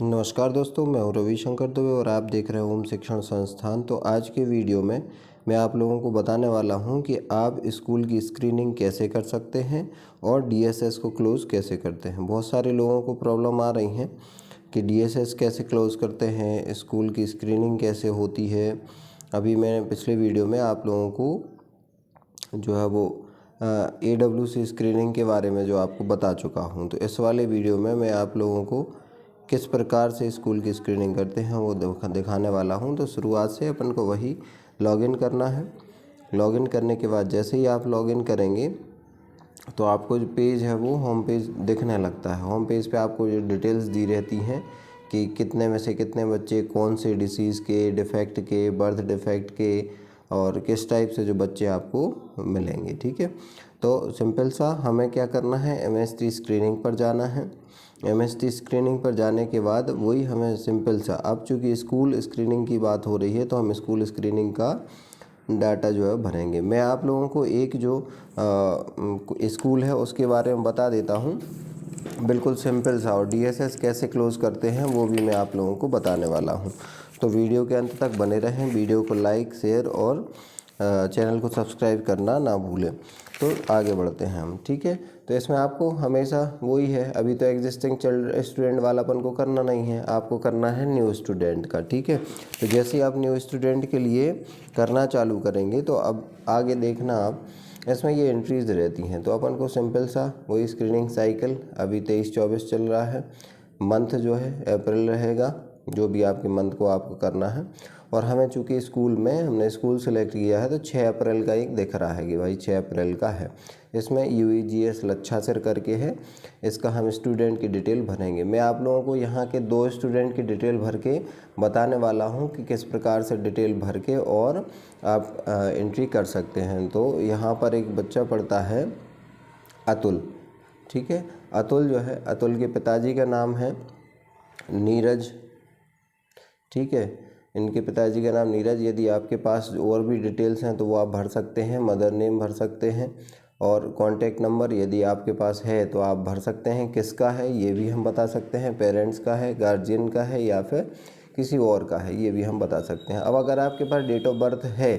नमस्कार दोस्तों, मैं हूं रविशंकर दुबे और आप देख रहे हैं ओम शिक्षण संस्थान। तो आज के वीडियो में मैं आप लोगों को बताने वाला हूं कि आप स्कूल की स्क्रीनिंग कैसे कर सकते हैं और डीएसएस को क्लोज़ कैसे करते हैं। बहुत सारे लोगों को प्रॉब्लम आ रही हैं कि डीएसएस कैसे क्लोज़ करते हैं, स्कूल की स्क्रीनिंग कैसे होती है। अभी मैंने पिछले वीडियो में आप लोगों को जो है वो AWC स्क्रीनिंग के बारे में जो आपको बता चुका हूं। तो इस वाले वीडियो में मैं आप लोगों को किस प्रकार से स्कूल की स्क्रीनिंग करते हैं वो दिखाने वाला हूं। तो शुरुआत से अपन को वही लॉगिन करना है। लॉगिन करने के बाद जैसे ही आप लॉगिन करेंगे तो आपको जो पेज है वो होम पेज दिखने लगता है। होम पेज पे आपको जो डिटेल्स दी रहती हैं कि कितने में से कितने बच्चे कौन से डिसीज़ के, डिफेक्ट के, बर्थ डिफेक्ट के और किस टाइप से जो बच्चे आपको मिलेंगे। ठीक है, तो सिंपल सा हमें क्या करना है, MST स्क्रीनिंग पर जाना है। MST स्क्रीनिंग पर जाने के बाद वही हमें सिंपल सा, अब चूँकि स्कूल स्क्रीनिंग की बात हो रही है तो हम स्कूल स्क्रीनिंग का डाटा जो है भरेंगे। मैं आप लोगों को एक जो स्कूल है उसके बारे में बता देता हूँ, बिल्कुल सिंपल सा, और डीएसएस कैसे क्लोज़ करते हैं वो भी मैं आप लोगों को बताने वाला हूँ। तो वीडियो के अंत तक बने रहें। वीडियो को लाइक, शेयर और चैनल को सब्सक्राइब करना ना भूलें। तो आगे बढ़ते हैं हम। ठीक है, तो इसमें आपको हमेशा वही है, अभी तो एग्जिस्टिंग स्टूडेंट वालापन को करना नहीं है, आपको करना है न्यू स्टूडेंट का। ठीक है, तो जैसे ही आप न्यू स्टूडेंट के लिए करना चालू करेंगे तो अब आगे देखना आप, इसमें ये एंट्रीज रहती हैं। तो अपन को सिंपल सा वही स्क्रीनिंग साइकिल, अभी 23-24 चल रहा है, मंथ जो है अप्रैल रहेगा, जो भी आपके मंथ को आपको करना है। और हमें चूँकि स्कूल में हमने स्कूल सेलेक्ट किया है तो 6 अप्रैल का एक दिख रहा है कि भाई 6 अप्रैल का है। इसमें UEGS लच्छासर करके है, इसका हम स्टूडेंट की डिटेल भरेंगे। मैं आप लोगों को यहाँ के 2 स्टूडेंट की डिटेल भर के बताने वाला हूँ कि किस प्रकार से डिटेल भर के और आप एंट्री कर सकते हैं। तो यहाँ पर एक बच्चा पढ़ता है अतुल। ठीक है, अतुल जो है, अतुल के पिताजी का नाम है नीरज। ठीक है, इनके पिताजी का नाम नीरज। यदि आपके पास और भी डिटेल्स हैं तो वो आप भर सकते हैं, मदर नेम भर सकते हैं और कॉन्टैक्ट नंबर यदि आपके पास है तो आप भर सकते हैं। किसका है ये भी हम बता सकते हैं, पेरेंट्स का है, गार्जियन का है या फिर किसी और का है, ये भी हम बता सकते हैं। अब अगर आपके पास डेट ऑफ बर्थ है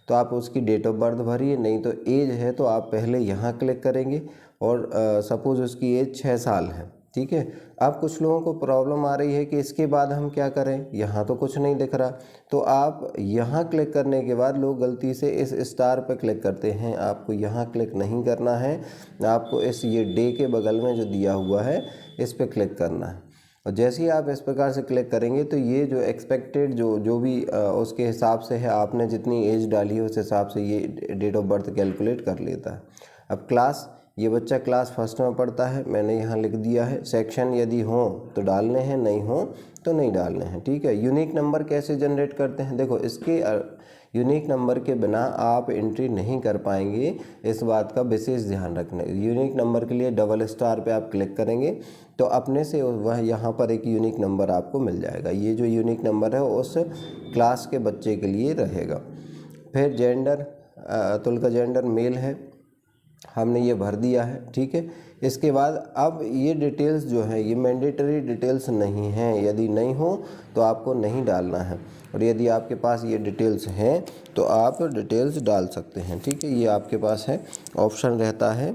तो आप उसकी डेट ऑफ बर्थ भरिए, नहीं तो एज है तो आप पहले यहाँ क्लिक करेंगे और सपोज़ उसकी एज 6 साल है। ठीक है, अब कुछ लोगों को प्रॉब्लम आ रही है कि इसके बाद हम क्या करें, यहाँ तो कुछ नहीं दिख रहा। तो आप यहाँ क्लिक करने के बाद लोग गलती से इस स्टार पर क्लिक करते हैं, आपको यहाँ क्लिक नहीं करना है, आपको इस ये डे के बगल में जो दिया हुआ है इस पर क्लिक करना है। और जैसे ही आप इस प्रकार से क्लिक करेंगे तो ये जो एक्सपेक्टेड जो भी उसके हिसाब से है, आपने जितनी एज डाली है उस हिसाब से ये डेट ऑफ बर्थ कैलकुलेट कर लेता है। अब क्लास, ये बच्चा क्लास फर्स्ट में पढ़ता है, मैंने यहाँ लिख दिया है। सेक्शन यदि हो तो डालने हैं, नहीं हो तो नहीं डालने हैं। ठीक है, यूनिक नंबर कैसे जनरेट करते हैं, देखो इसके यूनिक नंबर के बिना आप एंट्री नहीं कर पाएंगे, इस बात का विशेष ध्यान रखना। यूनिक नंबर के लिए डबल स्टार पे आप क्लिक करेंगे तो अपने से वह यहाँ पर एक यूनिक नंबर आपको मिल जाएगा। ये जो यूनिक नंबर है उस क्लास के बच्चे के लिए रहेगा। फिर जेंडर, अतुल का जेंडर मेल है, हमने ये भर दिया है। ठीक है, इसके बाद अब ये डिटेल्स जो है ये मैंडेटरी डिटेल्स नहीं हैं, यदि नहीं हो तो आपको नहीं डालना है, और यदि आपके पास ये डिटेल्स हैं तो आप डिटेल्स डाल सकते हैं। ठीक है, ये आपके पास है, ऑप्शन रहता है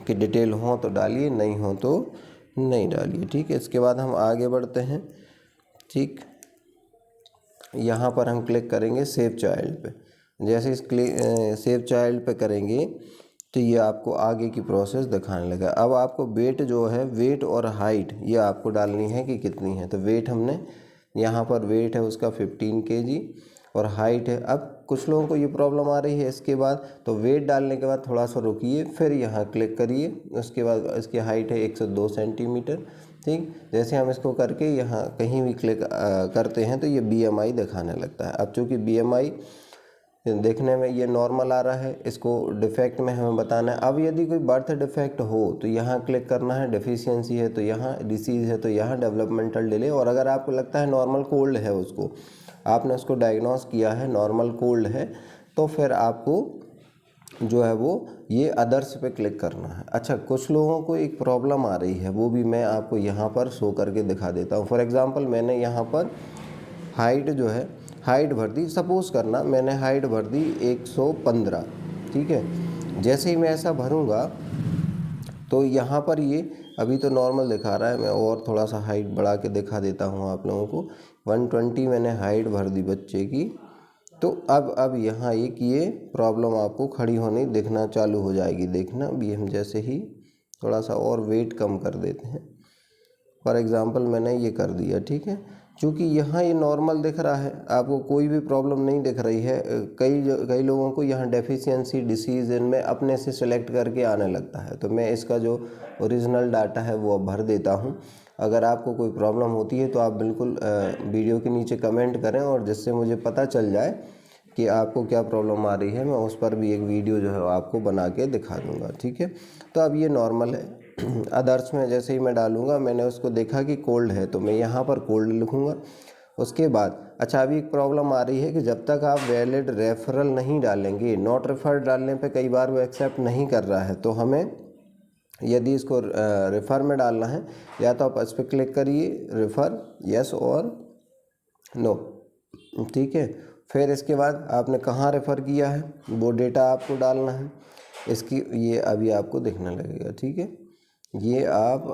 कि डिटेल हो तो डालिए, नहीं हो तो नहीं डालिए। ठीक है, इसके बाद हम आगे बढ़ते हैं। ठीक, यहाँ पर हम क्लिक करेंगे सेव चाइल्ड पे। जैसे इस सेव चाइल्ड पे करेंगे तो ये आपको आगे की प्रोसेस दिखाने लगा। अब आपको वेट जो है, वेट और हाइट ये आपको डालनी है कि कितनी है। तो वेट हमने यहाँ पर, वेट है उसका 15 kg और हाइट है। अब कुछ लोगों को ये प्रॉब्लम आ रही है इसके बाद, तो वेट डालने के बाद थोड़ा सा रुकिए, फिर यहाँ क्लिक करिए, उसके बाद इसकी हाइट है 102 सेंटीमीटर। ठीक, जैसे हम इसको करके यहाँ कहीं भी क्लिक करते हैं तो ये BMI दिखाने लगता है। अब चूँकि BMI देखने में ये नॉर्मल आ रहा है, इसको डिफेक्ट में हमें बताना है। अब यदि कोई बर्थ डिफेक्ट हो तो यहाँ क्लिक करना है, डेफिशिएंसी है तो यहाँ, डिसीज़ है तो यहाँ, डेवलपमेंटल डिले। और अगर आपको लगता है नॉर्मल कोल्ड है, उसको आपने उसको डायग्नोस किया है नॉर्मल कोल्ड है, तो फिर आपको जो है वो ये अदर्स पे क्लिक करना है। अच्छा, कुछ लोगों को एक प्रॉब्लम आ रही है, वो भी मैं आपको यहाँ पर शो करके दिखा देता हूँ। फॉर एग्ज़ाम्पल मैंने यहाँ पर हाइट जो है हाइट भर दी, सपोज़ करना मैंने हाइट भर दी 115, ठीक है। जैसे ही मैं ऐसा भरूँगा तो यहाँ पर ये अभी तो नॉर्मल दिखा रहा है, मैं और थोड़ा सा हाइट बढ़ा के दिखा देता हूँ आप लोगों को। 120 मैंने हाइट भर दी बच्चे की। तो अब यहाँ एक ये प्रॉब्लम आपको खड़ी होनी दिखना चालू हो जाएगी। देखना अभी हम जैसे ही थोड़ा सा और वेट कम कर देते हैं, फॉर एग्ज़ाम्पल मैंने ये कर दिया, ठीक है। क्योंकि यहाँ ये नॉर्मल दिख रहा है, आपको कोई भी प्रॉब्लम नहीं दिख रही है। कई लोगों को यहाँ डेफिशिएंसी डिसीज़ इनमें अपने से सिलेक्ट करके आने लगता है। तो मैं इसका जो ओरिजिनल डाटा है वो अब भर देता हूँ। अगर आपको कोई प्रॉब्लम होती है तो आप बिल्कुल वीडियो के नीचे कमेंट करें, और जिससे मुझे पता चल जाए कि आपको क्या प्रॉब्लम आ रही है, मैं उस पर भी एक वीडियो जो है आपको बना के दिखा दूँगा, ठीक है। तो अब ये नॉर्मल है। अदर्स में जैसे ही मैं डालूँगा, मैंने उसको देखा कि कोल्ड है तो मैं यहाँ पर कोल्ड लिखूँगा। उसके बाद अच्छा, अभी एक प्रॉब्लम आ रही है कि जब तक आप वैलिड रेफरल नहीं डालेंगे, नॉट रेफर्ड डालने पे कई बार वो एक्सेप्ट नहीं कर रहा है। तो हमें यदि इसको रेफ़र में डालना है, या तो आप इस पर क्लिक करिए, रेफ़र यस और नो, ठीक है। फिर इसके बाद आपने कहाँ रेफ़र किया है वो डेटा आपको डालना है। इसकी ये अभी आपको दिखने लगेगा, ठीक है। ये आप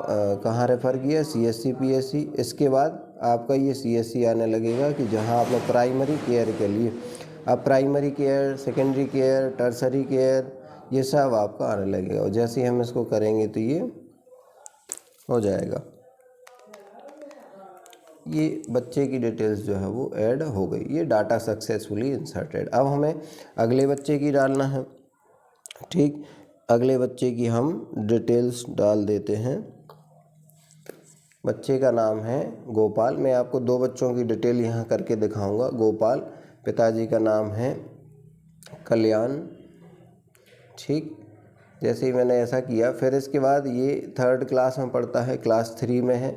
कहाँ रेफ़र किया, CSC PSC। इसके बाद आपका ये CSC आने लगेगा कि जहाँ आपने प्राइमरी केयर के लिए, अब primary care, secondary care, tertiary care, ये सब आपका आने लगेगा। और जैसे ही हम इसको करेंगे तो ये हो जाएगा। ये बच्चे की डिटेल्स जो है वो ऐड हो गई, ये डाटा सक्सेसफुली इंसर्टेड। अब हमें अगले बच्चे की डालना है, ठीक। अगले बच्चे की हम डिटेल्स डाल देते हैं। बच्चे का नाम है गोपाल। मैं आपको दो बच्चों की डिटेल यहाँ करके दिखाऊंगा। गोपाल, पिताजी का नाम है कल्याण, ठीक। जैसे ही मैंने ऐसा किया, फिर इसके बाद ये 3rd क्लास में पढ़ता है, क्लास 3 में है,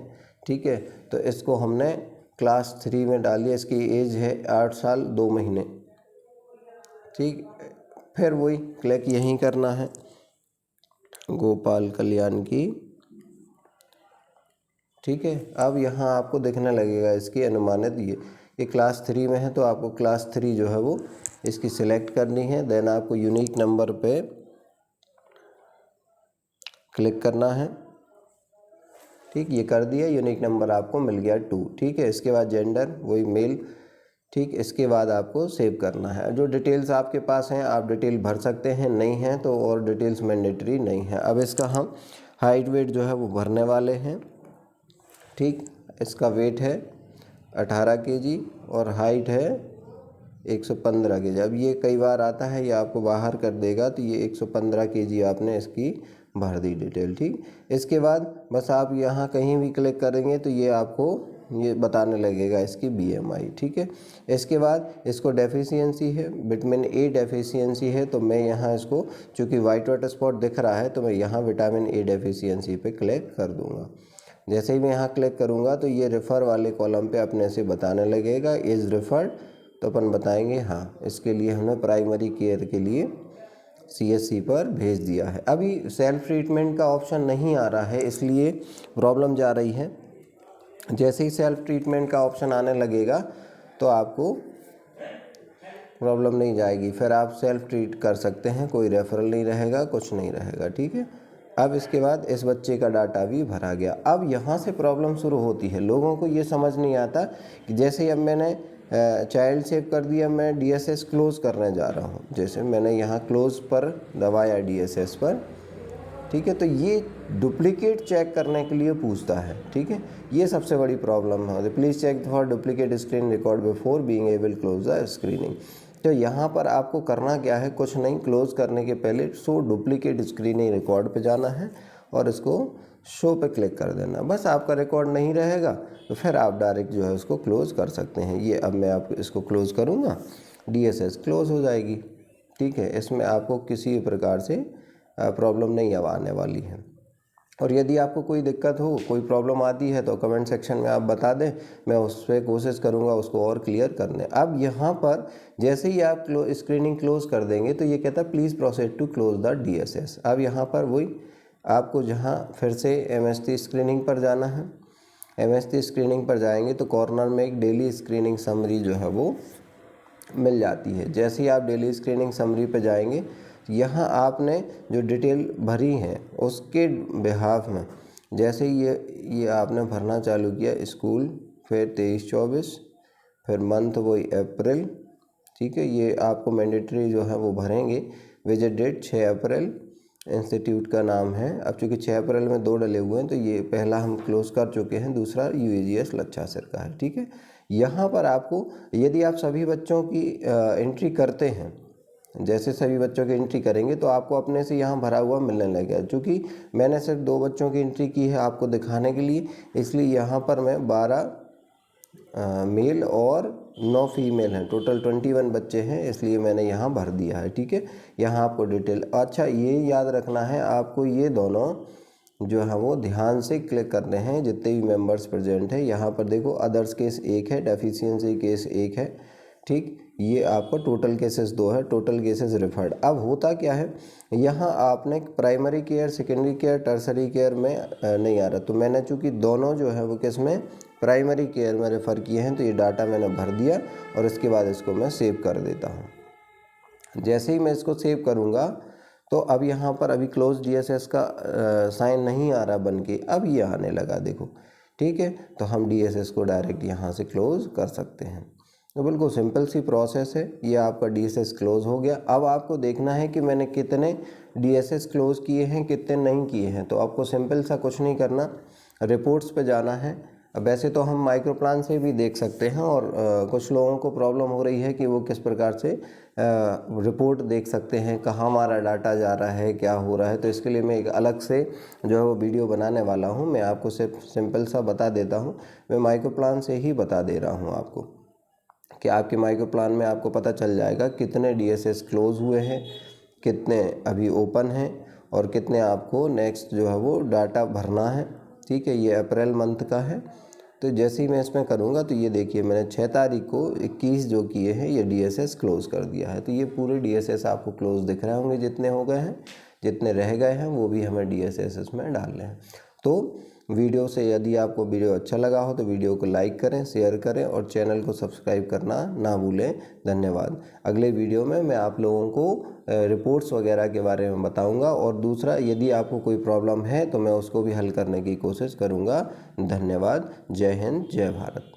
ठीक है। तो इसको हमने क्लास 3 में डाल दिया। इसकी एज है 8 साल 2 महीने, ठीक। फिर वही क्लिक यहीं करना है, गोपाल कल्याण की, ठीक है। अब यहाँ आपको दिखने लगेगा इसकी अनुमानित ये क्लास 3 में है, तो आपको क्लास 3 जो है वो इसकी सिलेक्ट करनी है। देन आपको यूनिक नंबर पे क्लिक करना है, ठीक। ये कर दिया, यूनिक नंबर आपको मिल गया 2, ठीक है। इसके बाद जेंडर वही मेल, ठीक। इसके बाद आपको सेव करना है। जो डिटेल्स आपके पास हैं आप डिटेल भर सकते हैं, नहीं हैं तो और डिटेल्स मैंडेटरी नहीं है। अब इसका हम हाइट वेट जो है वो भरने वाले हैं, ठीक। इसका वेट है 18 kg और हाइट है 115 kg। अब ये कई बार आता है, ये आपको बाहर कर देगा, तो ये 115 kg आपने इसकी भर दी डिटेल, ठीक। इसके बाद बस आप यहाँ कहीं भी क्लिक करेंगे तो ये आपको ये बताने लगेगा इसकी BMI, ठीक है। इसके बाद इसको डेफिशिएंसी है, विटामिन A डेफिशिएंसी है, तो मैं यहाँ इसको, चूँकि वाइट वाटर स्पॉट दिख रहा है, तो मैं यहाँ विटामिन A डेफिशिएंसी पे क्लिक कर दूँगा। जैसे ही मैं यहाँ क्लिक करूँगा तो ये रेफ़र वाले कॉलम पे अपने से बताने लगेगा इज़ रेफर्ड, तो अपन बताएंगे हाँ, इसके लिए हमने प्राइमरी केयर के लिए CSC पर भेज दिया है। अभी सेल्फ ट्रीटमेंट का ऑप्शन नहीं आ रहा है, इसलिए प्रॉब्लम जा रही है। जैसे ही सेल्फ ट्रीटमेंट का ऑप्शन आने लगेगा तो आपको प्रॉब्लम नहीं जाएगी, फिर आप सेल्फ ट्रीट कर सकते हैं, कोई रेफरल नहीं रहेगा, कुछ नहीं रहेगा, ठीक है। अब इसके बाद इस बच्चे का डाटा भी भरा गया। अब यहाँ से प्रॉब्लम शुरू होती है, लोगों को ये समझ नहीं आता कि जैसे ही अब मैंने चाइल्ड सेव कर दिया, मैं DSS क्लोज़ करने जा रहा हूँ। जैसे मैंने यहाँ क्लोज़ पर दबाया DSS पर, ठीक है, तो ये डुप्लीकेट चेक करने के लिए पूछता है, ठीक है। ये सबसे बड़ी प्रॉब्लम है। Please check for duplicate screen record before being able close the screening. तो यहाँ पर आपको करना क्या है, कुछ नहीं, क्लोज़ करने के पहले शो डुप्लीकेट स्क्रीनिंग रिकॉर्ड पे जाना है और इसको शो पे क्लिक कर देना। बस आपका रिकॉर्ड नहीं रहेगा तो फिर आप डायरेक्ट जो है उसको क्लोज़ कर सकते हैं। ये अब मैं आपको इसको क्लोज़ करूँगा, DSS क्लोज़ हो जाएगी, ठीक है। इसमें आपको किसी प्रकार से प्रॉब्लम नहीं अब आने वाली है। और यदि आपको कोई दिक्कत हो, कोई प्रॉब्लम आती है तो कमेंट सेक्शन में आप बता दें, मैं उस पर कोशिश करूँगा उसको और क्लियर करने। अब यहाँ पर जैसे ही आप स्क्रीनिंग क्लोज़ कर देंगे तो ये कहता है please proceed to close the DSS। अब यहाँ पर वही आपको जहाँ फिर से MST स्क्रीनिंग पर जाना है। MST स्क्रीनिंग पर जाएंगे तो कॉर्नर में एक डेली स्क्रीनिंग समरी जो है वो मिल जाती है। जैसे ही आप डेली स्क्रीनिंग समरी पे जाएंगे, यहाँ आपने जो डिटेल भरी है उसके बिहाफ में जैसे ही ये आपने भरना चालू किया, स्कूल, फिर 23-24, फिर मंथ वही अप्रैल, ठीक है, ये आपको मैंडेटरी जो है वो भरेंगे। विजिट डेट 6 अप्रैल, इंस्टीट्यूट का नाम है। अब चूँकि 6 अप्रैल में 2 डले हुए हैं तो ये पहला हम क्लोज़ कर चुके हैं, दूसरा UAGS लच्छासर का है, ठीक है। यहाँ पर आपको यदि आप सभी बच्चों की एंट्री करते हैं, जैसे सभी बच्चों की एंट्री करेंगे तो आपको अपने से यहाँ भरा हुआ मिलने लगेगा। चूँकि मैंने सिर्फ 2 बच्चों की एंट्री की है आपको दिखाने के लिए, इसलिए यहाँ पर मैं 12 मेल और 9 फीमेल हैं, टोटल 21 बच्चे हैं, इसलिए मैंने यहाँ भर दिया है, ठीक है। यहाँ आपको डिटेल, अच्छा ये याद रखना है आपको, ये दोनों जो है वो ध्यान से क्लिक करने हैं जितने भी मेंबर्स प्रेजेंट हैं। यहाँ पर देखो अदर्स केस 1 है, डेफिशिएंसी केस 1 है, ठीक। ये आपका टोटल केसेस 2 है, टोटल केसेस रेफर्ड। अब होता क्या है, यहाँ आपने primary care, secondary care, tertiary care में नहीं आ रहा, तो मैंने चूँकि दोनों जो है वो किस में, प्राइमरी केयर में रेफ़र किए हैं, तो ये डाटा मैंने भर दिया और इसके बाद इसको मैं सेव कर देता हूँ। जैसे ही मैं इसको सेव करूँगा तो अब यहाँ पर अभी क्लोज DSS का साइन नहीं आ रहा बन के, अब ये आने लगा देखो, ठीक है। तो हम DSS को डायरेक्ट यहाँ से क्लोज़ कर सकते हैं। तो बिल्कुल सिंपल सी प्रोसेस है, ये आपका DSS क्लोज़ हो गया। अब आपको देखना है कि मैंने कितने DSS क्लोज़ किए हैं, कितने नहीं किए हैं। तो आपको सिंपल सा कुछ नहीं करना, रिपोर्ट्स पे जाना है। अब वैसे तो हम माइक्रो प्लान से भी देख सकते हैं, और कुछ लोगों को प्रॉब्लम हो रही है कि वो किस प्रकार से रिपोर्ट देख सकते हैं, कहाँ हमारा डाटा जा रहा है, क्या हो रहा है। तो इसके लिए मैं एक अलग से जो है वो वीडियो बनाने वाला हूँ। मैं आपको सिर्फ सिंपल सा बता देता हूँ, मैं माइक्रो प्लान से ही बता दे रहा हूँ आपको कि आपके माइक्रो प्लान में आपको पता चल जाएगा कितने DSS क्लोज़ हुए हैं, कितने अभी ओपन हैं, और कितने आपको नेक्स्ट जो है वो डाटा भरना है, ठीक है। ये अप्रैल मंथ का है। तो जैसे ही मैं इसमें करूँगा तो ये देखिए मैंने 6 तारीख को 21 जो किए हैं ये DSS क्लोज़ कर दिया है। तो ये पूरे DSS आपको क्लोज़ दिख रहे होंगे, जितने हो गए हैं, जितने रह गए हैं वो भी हमें DSS इसमें डालने हैं। तो वीडियो से यदि आपको वीडियो अच्छा लगा हो तो वीडियो को लाइक करें, शेयर करें और चैनल को सब्सक्राइब करना ना भूलें। धन्यवाद। अगले वीडियो में मैं आप लोगों को रिपोर्ट्स वगैरह के बारे में बताऊंगा, और दूसरा यदि आपको कोई प्रॉब्लम है तो मैं उसको भी हल करने की कोशिश करूंगा। धन्यवाद। जय हिंद, जय भारत।